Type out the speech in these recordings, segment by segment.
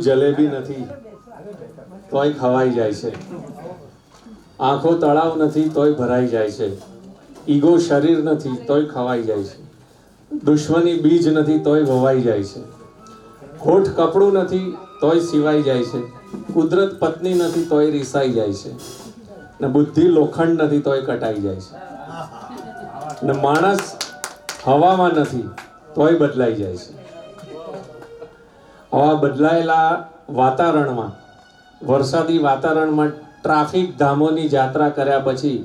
જલેબી નથી તોય ખવાઈ જાય છે, આંખો તળાવ નથી તોય ભરાઈ જાય છે, ઈગો શરીર નથી તોય ખવાઈ જાય છે, દુશ્મની બીજ નથી તોય વવાઈ જાય છે, હોઠ કપડું નથી તોય સિવાઈ જાય છે, કુદરત પત્ની નથી તોય રીસાઈ જાય છે, ને બુદ્ધિ લોખંડ નથી તોય કટાઈ જાય છે, ને માણસ હવામાં નથી તોય બદલાઈ જાય છે. આવા બદલાયેલા વાતાવરણમાં, વરસાદી વાતાવરણમાં ટ્રાફિક ધામોની યાત્રા કર્યા પછી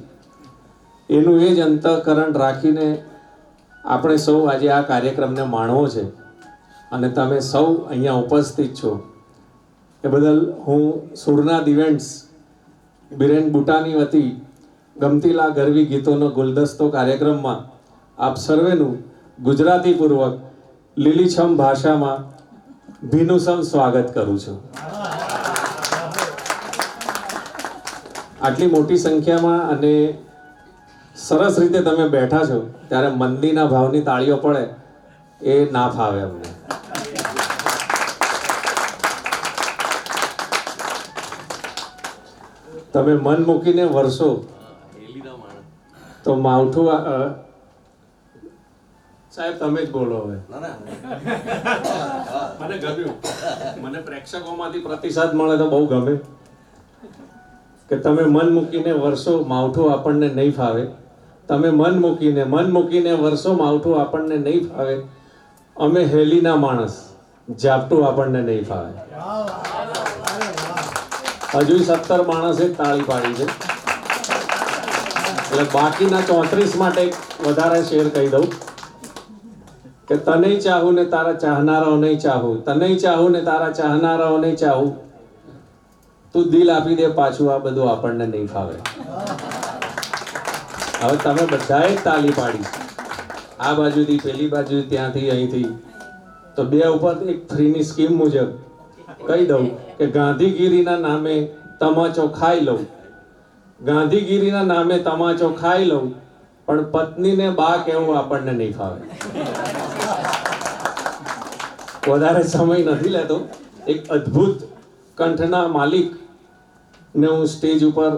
એનું એ જ અંતઃકરણ રાખીને આપણે સૌ આજે આ કાર્યક્રમને માણવો છે અને તમે સૌ અહીંયા ઉપસ્થિત છો એ બદલ હું સુરનાદ ઇવેન્ટ્સ બિરેન બુટાની વતી ગમતીલા ગરવી ગીતોનો ગુલદસ્તો કાર્યક્રમમાં આપ સર્વેનું ગુજરાતીપૂર્વક લીલીછમ ભાષામાં ભીનુસમ સ્વાગત કરું છું. આટલી મોટી સંખ્યામાં અને સરસ રીતે તમે બેઠા છો ત્યારે મંદીના ભાવની તાળીઓ પડે એ ના ફાવે અમને. તમે મન મૂકીને વરસો તો માવઠું સાહેબ તમે જ બોલો હવે. મને ગમ્યું, મને પ્રેક્ષકોમાંથી પ્રતિસાદ મળે તો બહુ ગમે કે તમે મન મૂકીને વરસો માવઠું આપણને નહીં ફાવે. તમે મન મૂકીને વરસો માવઠું આપણને નહીં ફાવે. અમે હેલીના માણસ ઝાપટું આપણને નહીં ફાવે. હજુ 17 માણસે તાળી પાડી છે એટલે બાકીના 34 માટે વધારે શેર કહી દઉં કે તને ચાહું ને તારા ચાહનારાઓ નહીં ચાહું, તને ચાહું ને તારા ચાહનારાઓ નહીં ચાહું, તું દિલ આપી દે પાછું, આ બધું આપણને નહીં ફાવે. હવે તમે બધાએ તાલી પાડી, આ બાજુથી પેલી બાજુ, ત્યાંથી અહીંથી, તો બે ઉપર એક ફ્રીની સ્કીમ મુજબ કહી દઉં કે ગાંધીગીરીના નામે તમાચો ખાઈ લઉં, ગાંધીગીરીના નામે તમાચો ખાઈ લઉં, પણ પત્નીને બા કહેવું આપણને નહીં ફાવે. વધારે સમય નથી લેતો. એક અદ્ભુત કંઠના માલિક ને હું સ્ટેજ ઉપર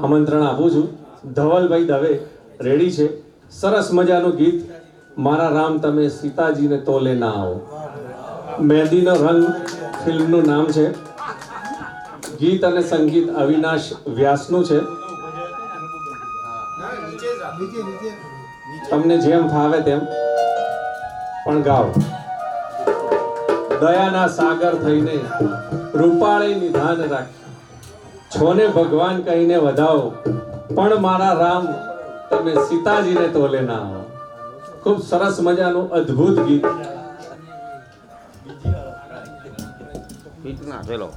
આમંત્રણ આપું છું. ધવલભાઈ દવે રેડી છે. સરસ મજાનું ગીત મારા રામ તમે સીતાજીને તોલે ના આવો. મહેંદીનો રંગ ફિલ્મનું નામ છે. ગીત અને સંગીત અવિનાશ વ્યાસનું છે. તમને જેમ ફાવે તેમ પણ ગાઓ. દયાના સાગર થઈને રૂપાળે નિધાન રાખ, છોને ભગવાન કહીને વધાવો, પણ મારા રામ તમે સીતાજીને તોલે ના આવો. ખૂબ સરસ મજાનું અદ્ભુત ગીત. ગીત ના ચલો